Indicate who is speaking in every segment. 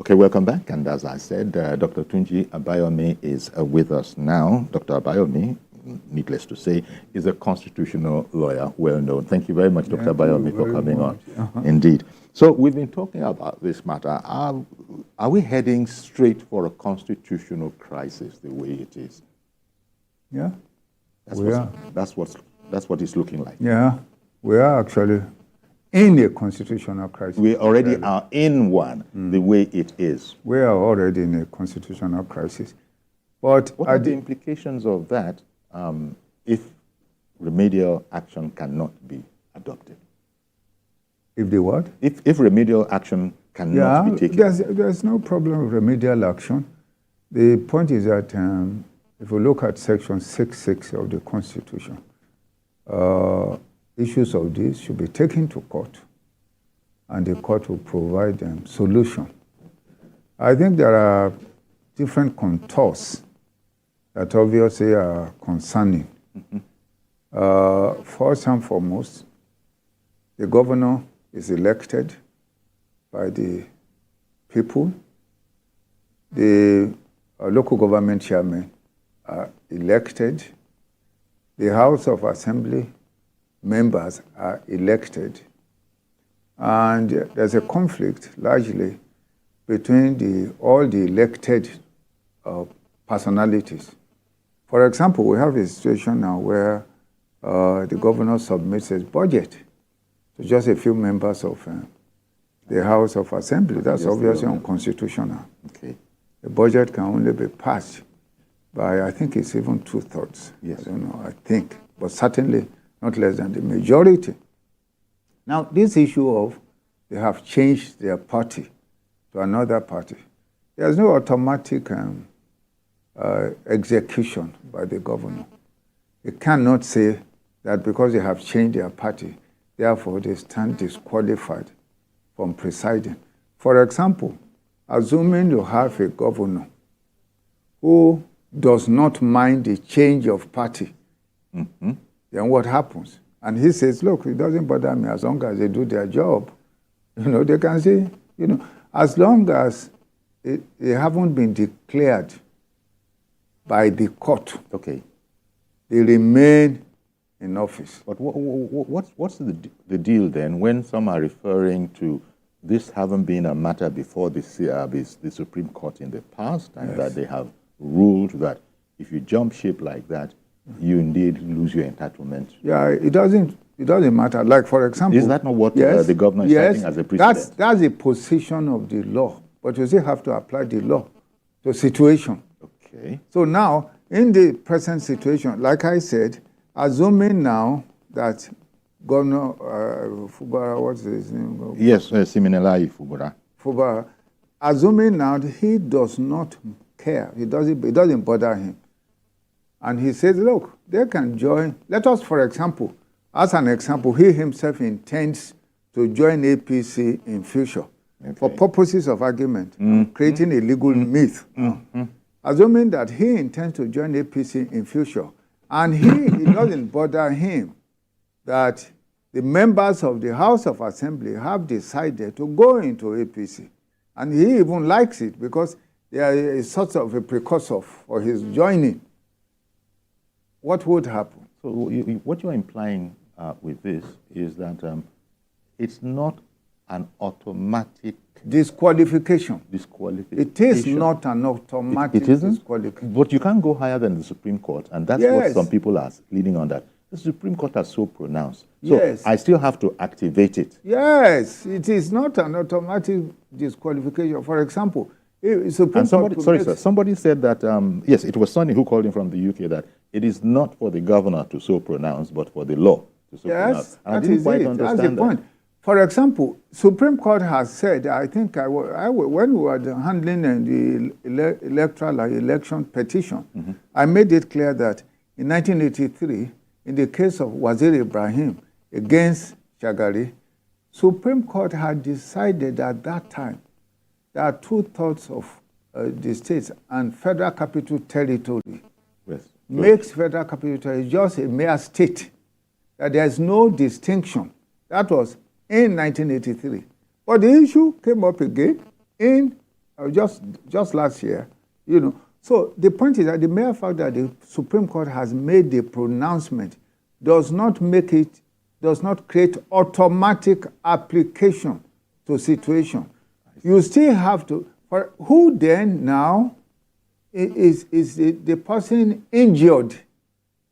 Speaker 1: Okay, welcome back. And as I said, Dr. Tunji Abayomi is with us now. Dr. Abayomi, needless to say, is a constitutional lawyer, well known. Thank you very much, Dr. Abayomi, for coming on. Indeed. So we've been talking about this matter. Are we heading straight for a constitutional crisis the way it is?
Speaker 2: Yeah,
Speaker 1: that's what it's looking like.
Speaker 2: Yeah, we are actually in a constitutional crisis.
Speaker 1: We already are in one, the way it is.
Speaker 2: We are already in a constitutional crisis. But
Speaker 1: what are the implications of that if remedial action cannot be adopted?
Speaker 2: If the what?
Speaker 1: If remedial action cannot be taken.
Speaker 2: There's no problem with remedial action. The point is that if we look at Section 6.6 of the Constitution, issues of this should be taken to court, and the court will provide them solution. I think there are different contours that obviously are concerning. First and foremost, the governor is elected by the people. The local government chairmen are elected. The House of Assembly members are elected. And there's a conflict largely between all the elected personalities. For example, we have a situation now where the governor submits his budget to just a few members of the House of Assembly. That's obviously unconstitutional.
Speaker 1: Okay.
Speaker 2: The budget can only be passed by, I think it's even 2/3.
Speaker 1: Yes.
Speaker 2: I don't know, I think. But certainly not less than the majority. Now, this issue of they have changed their party to another party, there's no automatic execution by the governor. They cannot say that because they have changed their party, therefore they stand disqualified from presiding. For example, assuming you have a governor who does not mind the change of party, then what happens? And he says, look, it doesn't bother me as long as they do their job. They can say, as long as they haven't been declared by the court,
Speaker 1: okay,
Speaker 2: they remain in office.
Speaker 1: But what's the deal then when some are referring to this having been a matter before the Supreme Court in the past, and that they have ruled that if you jump ship like that, you indeed lose your entitlement?
Speaker 2: Yeah, it doesn't matter. Like, for example...
Speaker 1: Is that not what the governor is citing as a precedent?
Speaker 2: That's the position of the law. But you still have to apply the law to situation.
Speaker 1: Okay.
Speaker 2: So now, in the present situation, like I said, assuming now that Governor Fubara, what's his name?
Speaker 1: Yes, Siminalayi Fubara.
Speaker 2: Fubara, assuming now that he does not care, it doesn't bother him. And he says, look, they can join. Let us, for example, as an example, he himself intends to join APC in future for purposes of argument, creating a legal myth. Assuming that he intends to join APC in future, and it doesn't bother him that the members of the House of Assembly have decided to go into APC. And he even likes it because there is sort of a precursor for his joining. What would happen?
Speaker 1: So what you're implying with this is that it's not an automatic
Speaker 2: disqualification. It is not an automatic disqualification.
Speaker 1: But you can't go higher than the Supreme Court, and that's what some people are leading on that. The Supreme Court has so pronounced. So I still have to activate it.
Speaker 2: Yes, it is not an automatic disqualification. For example,
Speaker 1: somebody said that, yes, it was Sonny who called in from the UK, that it is not for the governor to so pronounce, but for the law to so pronounce. And I didn't quite understand
Speaker 2: that's the point. For example, Supreme Court has said, I think when we were handling the electoral election petition, I made it clear that in 1983, in the case of Wazir Ibrahim against Shagari, Supreme Court had decided at that time that 2/3 of the states and Federal Capital Territory makes Federal Capital Territory just a mere state, that there is no distinction. That was in 1983. But the issue came up again in just last year, you know. So the point is that the mere fact that the Supreme Court has made the pronouncement does not create automatic application to situation. You still have to, for who then now is the person injured?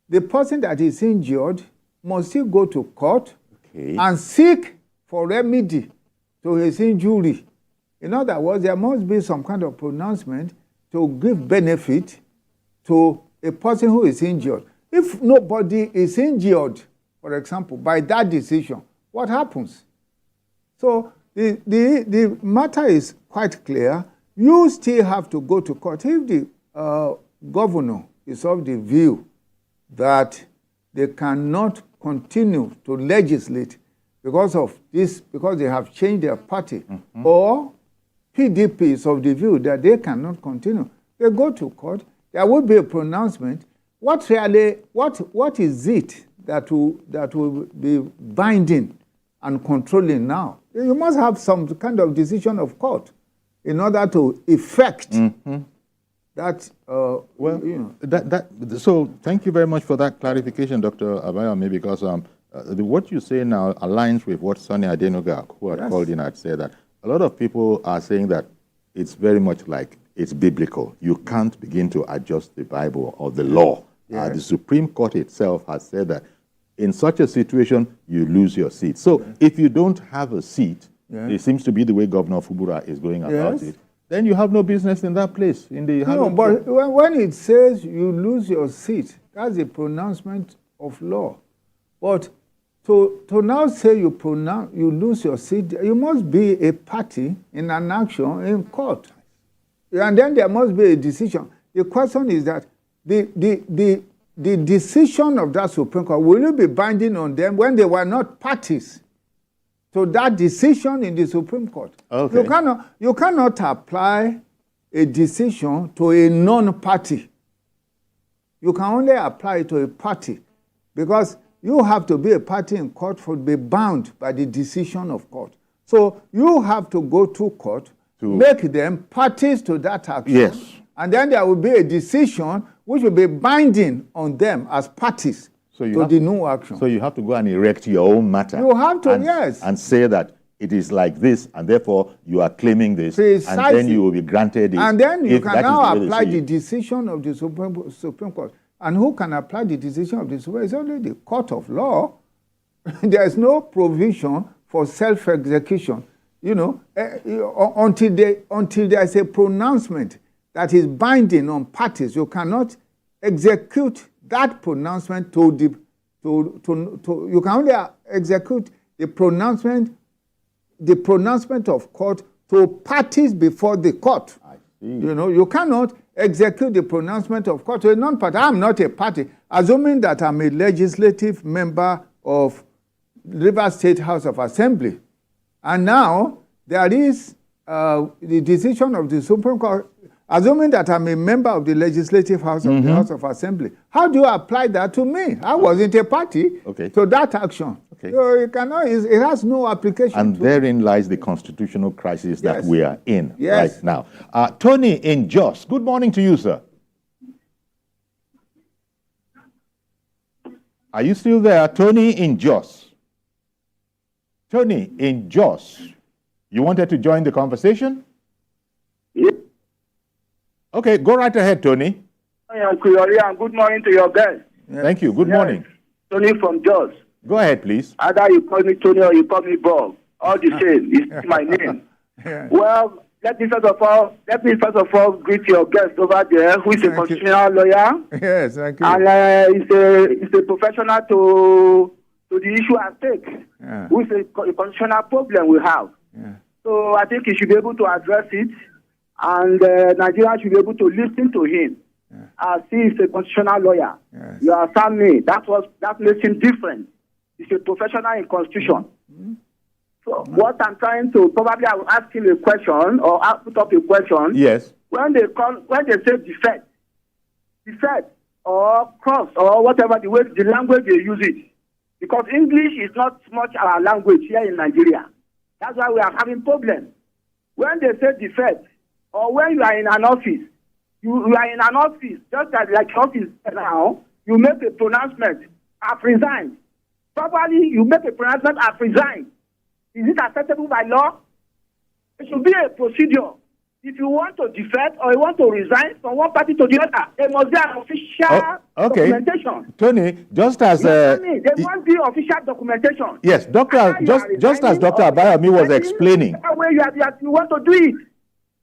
Speaker 2: The person that is injured must still go to court and seek for remedy to his injury. In other words, there must be some kind of pronouncement to give benefit to a person who is injured. If nobody is injured, for example, by that decision, what happens? So the matter is quite clear. You still have to go to court. If the governor is of the view that they cannot continue to legislate because of this, because they have changed their party, or PDP is of the view that they cannot continue, they go to court. There will be a pronouncement. What is it that will be binding and controlling now? You must have some kind of decision of court in order to effect that.
Speaker 1: So thank you very much for that clarification, Dr. Abayomi, because what you say now aligns with what Sonny Adenuga, who had called in, had said, that a lot of people are saying that it's very much like it's biblical. You can't begin to adjust the Bible or the law. The Supreme Court itself has said that in such a situation, you lose your seat. So if you don't have a seat, it seems to be the way Governor Fubara is going about it, then you have no business in that place.
Speaker 2: But when it says you lose your seat, that's a pronouncement of law. But to now say you lose your seat, you must be a party in an action in court. And then there must be a decision. The question is that the decision of that Supreme Court, will it be binding on them when they were not parties to that decision in the Supreme Court? Okay. You cannot apply a decision to a non-party. You can only apply it to a party, because you have to be a party in court to be bound by the decision of court. So you have to go to court to make them parties to that action.
Speaker 1: Yes.
Speaker 2: And then there will be a decision which will be binding on them as parties to the new action.
Speaker 1: So you have to go and erect your own matter.
Speaker 2: You have to,
Speaker 1: and say that it is like this, and therefore you are claiming this,
Speaker 2: precisely.
Speaker 1: And then you will be granted it.
Speaker 2: And then you can now apply the decision of the Supreme Court. And who can apply the decision of the Supreme Court? It's only the court of law. There is no provision for self-execution. You know, until there is a pronouncement that is binding on parties, you cannot execute that pronouncement you can only execute the pronouncement of court to parties before the court.
Speaker 1: I see.
Speaker 2: You know, you cannot execute the pronouncement of court to a non-party. I'm not a party. Assuming that I'm a legislative member of Rivers State House of Assembly, and now there is the decision of the Supreme Court, assuming that I'm a member of the Legislative House of the House of Assembly, how do you apply that to me? I wasn't a party to that action. Okay. So it has no application.
Speaker 1: And therein lies the constitutional crisis that we are in right now. Tony in Jos, good morning to you, sir. Are you still there? Tony in Jos. Tony in Jos, you wanted to join the conversation?
Speaker 3: Yes.
Speaker 1: Okay, go right ahead, Tony.
Speaker 3: Good morning to your guests.
Speaker 1: Thank you. Good morning.
Speaker 3: Tony from Jos.
Speaker 1: Go ahead, please.
Speaker 3: Either you call me Tony or you call me Bob. All the same. It's my name. Well, let me first of all greet your guest over there, who is a constitutional lawyer.
Speaker 2: Yes, thank you.
Speaker 3: And he's a professional to the issue at stake, which is a constitutional problem we have. So I think he should be able to address it, and Nigeria should be able to listen to him. As he is a constitutional lawyer. You understand me? That makes him different. He's a professional in constitution. So what I'm trying to, probably I will ask him a question or I'll put up a question.
Speaker 1: Yes.
Speaker 3: When they say defect or cross or whatever the language they use it, because English is not much our language here in Nigeria. That's why we are having problems. When they say defect or when you are in an office, you are in an office, just as like office now, you make a pronouncement, I've resigned. Probably you make a pronouncement, I've resigned. Is it acceptable by law? It should be a procedure. If you want to defect or you want to resign from one party to the other, there must be an official documentation.
Speaker 1: Tony, just as
Speaker 3: there must be official documentation.
Speaker 1: Yes, Doctor, just as Dr. Abayomi was explaining.
Speaker 3: Way you want to do it.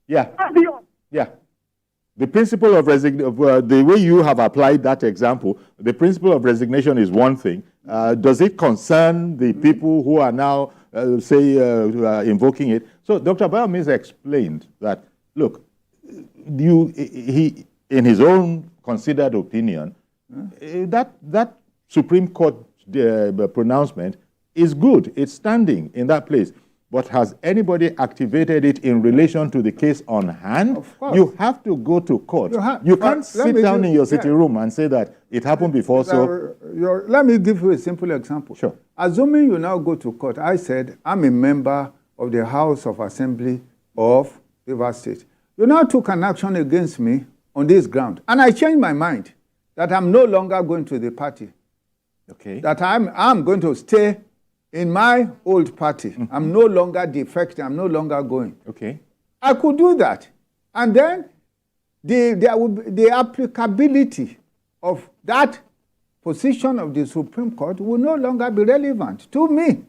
Speaker 1: Yeah. Yeah. The principle of resignation, the way you have applied that example, the principle of resignation is one thing. Does it concern the people who are now, invoking it? So Dr. Abayomi has explained that, look, he, in his own considered opinion, that Supreme Court pronouncement is good. It's standing in that place. But has anybody activated it in relation to the case on hand?
Speaker 2: Of course.
Speaker 1: You have to go to court. You can't sit down in your sitting room and say that it happened before.
Speaker 2: Let me give you a simple example.
Speaker 1: Sure.
Speaker 2: Assuming you now go to court, I said, I'm a member of the House of Assembly of Rivers State. You now took an action against me on this ground. And I changed my mind that I'm no longer going to the party.
Speaker 1: Okay.
Speaker 2: That I'm going to stay in my old party. I'm no longer defected. I'm no longer going.
Speaker 1: Okay.
Speaker 2: I could do that. And then the applicability of that position of the Supreme Court will no longer be relevant to me.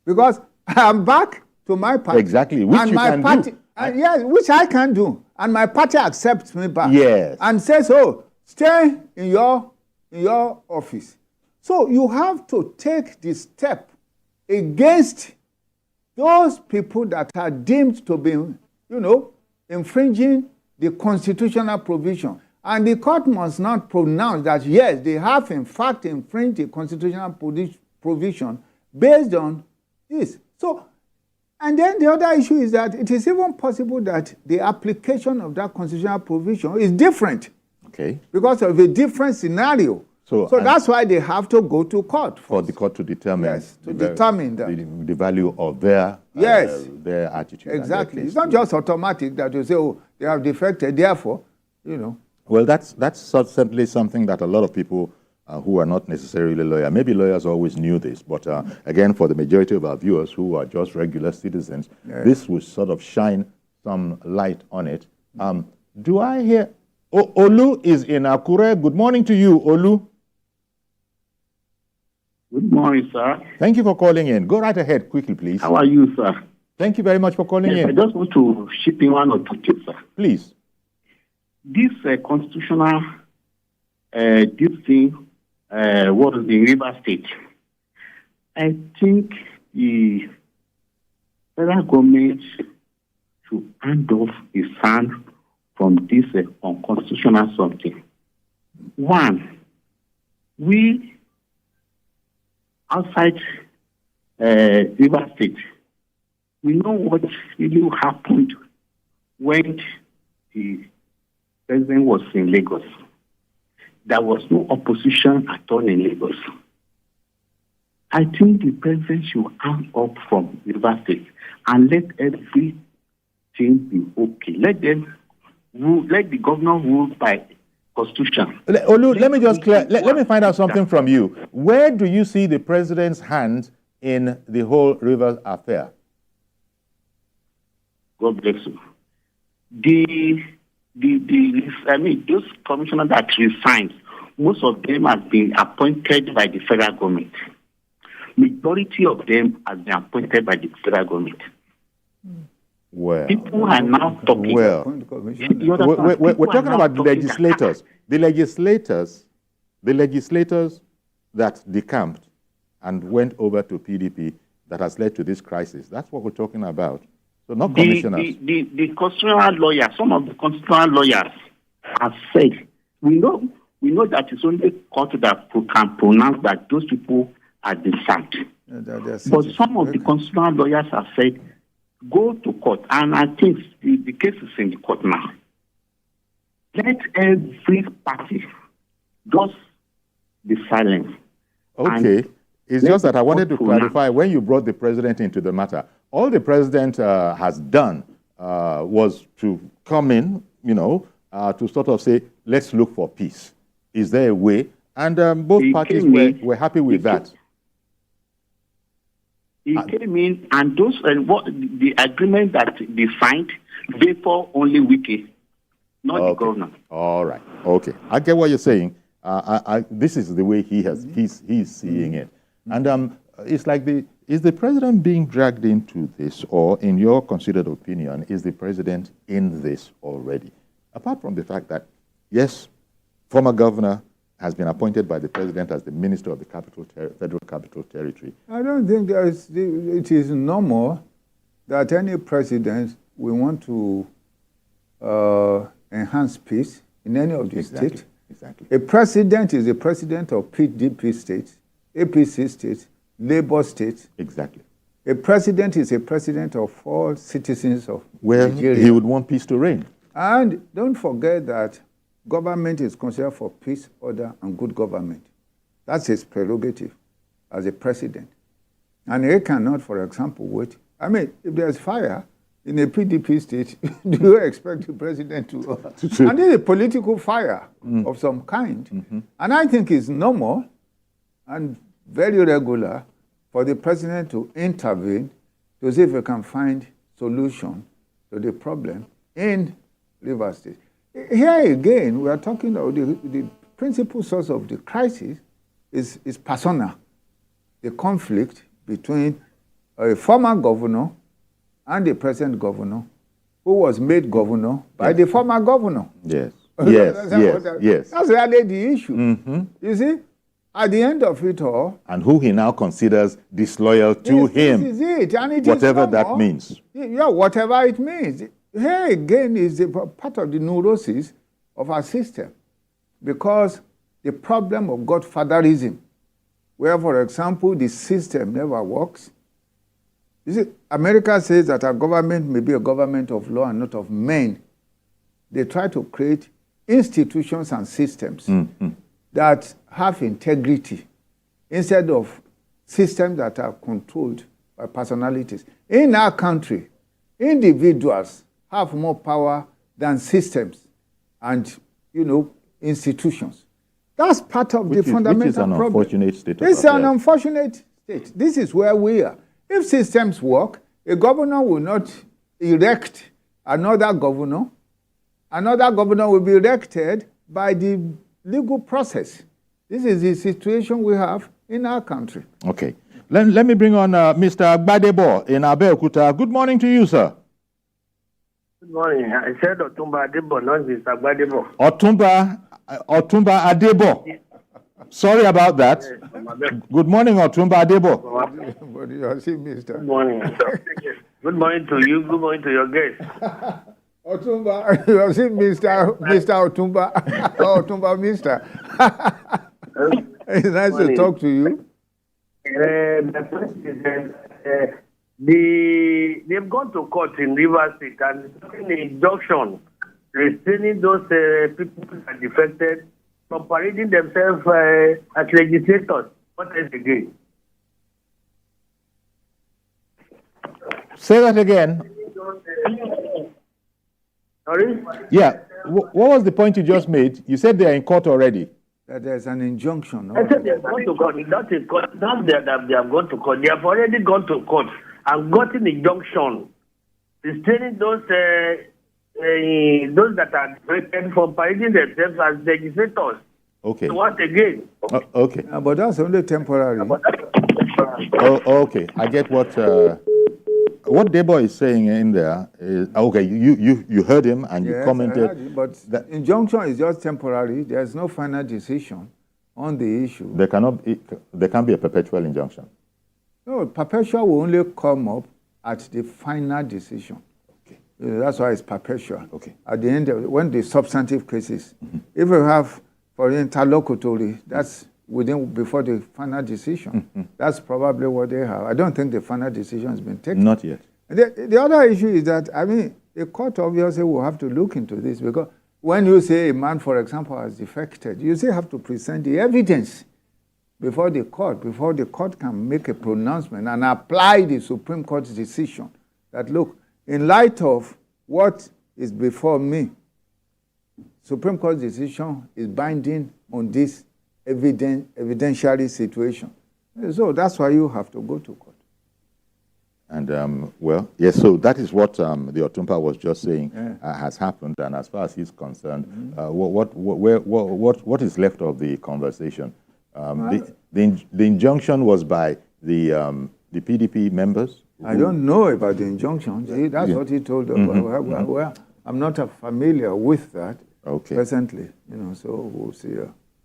Speaker 2: Because I'm back to my party.
Speaker 1: Exactly, which
Speaker 2: and
Speaker 1: you
Speaker 2: my
Speaker 1: can
Speaker 2: party,
Speaker 1: do.
Speaker 2: Yes, which I can do. And my party accepts me back.
Speaker 1: Yes.
Speaker 2: And says, oh, stay in your office. So you have to take the step against those people that are deemed to be, infringing the constitutional provision. And the court must not pronounce that, yes, they have in fact infringed the constitutional provision based on this. So, and then the other issue is that it is even possible that the application of that constitutional provision is different.
Speaker 1: Okay.
Speaker 2: Because of a different scenario. So that's why they have to go to court.
Speaker 1: For the court to determine.
Speaker 2: Yes, to determine that.
Speaker 1: The value of their attitude.
Speaker 2: Exactly. It's not just automatic that you say, oh, they have defected, therefore,
Speaker 1: Well, that's certainly something that a lot of people who are not necessarily lawyers, maybe lawyers always knew this, but again, for the majority of our viewers who are just regular citizens, this will sort of shine some light on it. Do I hear... Olu is in Akure. Good morning to you, Olu.
Speaker 4: Good morning, sir.
Speaker 1: Thank you for calling in. Go right ahead quickly, please.
Speaker 4: How are you, sir?
Speaker 1: Thank you very much for calling in.
Speaker 4: I just want to chip in one or two things, sir.
Speaker 1: Please.
Speaker 4: This constitutional, this thing, what is the River State? I think the federal government should hand off its hand from this unconstitutional something. One, we outside River State, we know what really happened when the president was in Lagos. There was no opposition at all in Lagos. I think the president should hang up from River State and let everything be okay. Let them rule, let the governor rule by Constitution.
Speaker 1: Olu, let me just let me find out something from you. Where do you see the president's hand in the whole Rivers affair?
Speaker 4: God bless you. Those commissioners that resigned, most of them have been appointed by the federal government. Majority of them has been appointed by the federal government.
Speaker 1: Well,
Speaker 4: people are now talking.
Speaker 1: Well, we're talking about the legislators. The legislators that decamped and went over to PDP that has led to this crisis. That's what we're talking about. So not commissioners.
Speaker 4: The constitutional lawyers, some of the constitutional lawyers have said, we know that it's only court that can pronounce that those people are defunct. But some of the constitutional lawyers have said, go to court. And I think the case is in the court now. Let every party just be silent.
Speaker 1: Okay. It's just that I wanted to clarify, when you brought the president into the matter, all the president has done was to come in, to sort of say, let's look for peace? Is there a way? And both parties were happy with that.
Speaker 4: He came in, and what the agreement that they signed, they for only Wiki, not the governor.
Speaker 1: All right. Okay. I get what you're saying. This is the way he's seeing it. And it's like is the president being dragged into this, or in your considered opinion, is the president in this already? Apart from the fact that, yes, former governor has been appointed by the president as the minister of the Federal Capital Territory.
Speaker 2: I don't think it is normal that any president will want to enhance peace in any of the states.
Speaker 1: Exactly.
Speaker 2: A president is a president of PDP states, APC states, Labour states.
Speaker 1: Exactly.
Speaker 2: A president is a president of all citizens of Nigeria.
Speaker 1: He would want peace to reign.
Speaker 2: And don't forget that government is concerned for peace, order, and good government. That's his prerogative as a president. And he cannot, for example, wait. I mean, if there's fire in a PDP state, do you expect the president to... and it's a political fire of some kind. Mm-hmm. And I think it's normal and very regular for the president to intervene to see if we can find solution to the problem in Rivers State. Here again, we are talking about the principal source of the crisis is personal. The conflict between a former governor and the present governor, who was made governor by the former governor.
Speaker 1: Yes. Yes.
Speaker 2: That's really the issue.
Speaker 1: Mm-hmm.
Speaker 2: You see, at the end of it all...
Speaker 1: And who he now considers disloyal to him.
Speaker 2: This is it. And it
Speaker 1: whatever
Speaker 2: is
Speaker 1: that means.
Speaker 2: Yeah, whatever it means. Here again is part of the neurosis of our system, because the problem of godfatherism, where, for example, the system never works. You see, America says that our government may be a government of law and not of men. They try to create institutions and systems that have integrity instead of systems that are controlled by personalities. In our country, individuals have more power than systems and, institutions. That's part of the fundamental problem.
Speaker 1: Unfortunate state of affairs.
Speaker 2: It's an unfortunate state. This is where we are. If systems work, a governor will not erect another governor. Another governor will be elected by the legal process. This is the situation we have in our country.
Speaker 1: Okay. Let me bring on Mr. Gbadebo in Abeokuta. Good morning to you, sir.
Speaker 5: Good morning. I said Otumba Adebo, not Mr. Gbadebo.
Speaker 1: Otumba Adebo. Sorry about that. Good morning, Otumba Adebo.
Speaker 2: Mr.
Speaker 5: Good morning. Good morning to you. Good morning to your guest.
Speaker 2: Otumba, you have seen Mr. Otumba. Otumba, Mr. It's nice to talk to you.
Speaker 5: The president, they've gone to court in Rivers State and taken an injunction restraining those people who are defected from parading themselves as legislators. What is again?
Speaker 1: Say that again.
Speaker 5: Sorry?
Speaker 1: Yeah. What was the point you just made? You said they are in court already.
Speaker 2: That there's an injunction.
Speaker 5: I said they have gone to court. Not in court. Not that they have gone to court. They have already gone to court and got an injunction restraining those that are defected from parading themselves as legislators.
Speaker 1: Okay.
Speaker 5: So what again?
Speaker 1: Okay.
Speaker 2: But that's only temporary.
Speaker 1: Okay. I get what Debo is saying in there. Is, okay, you heard him and you commented.
Speaker 2: I heard it, but the injunction is just temporary. There's no final decision on the issue.
Speaker 1: There can't be a perpetual injunction.
Speaker 2: No, perpetual will only come up at the final decision.
Speaker 1: Okay.
Speaker 2: That's why it's perpetual.
Speaker 1: Okay.
Speaker 2: At the end of it, when the substantive cases, if you have for interlocutory, that's before the final decision. That's probably what they have. I don't think the final decision has been taken.
Speaker 1: Not yet.
Speaker 2: The other issue is that, the court obviously will have to look into this, because when you say a man, for example, has defected, you still have to present the evidence before the court can make a pronouncement and apply the Supreme Court's decision that, look, in light of what is before me. Supreme Court decision is binding on this evidentiary situation. So that's why you have to go to court.
Speaker 1: And, well, yes, so that is what the Otumpa was just saying has happened. And as far as he's concerned, what is left of the conversation? The injunction was by the PDP members?
Speaker 2: I don't know about the injunction. See, that's what he told us. Well, I'm not familiar with that presently, so we'll see.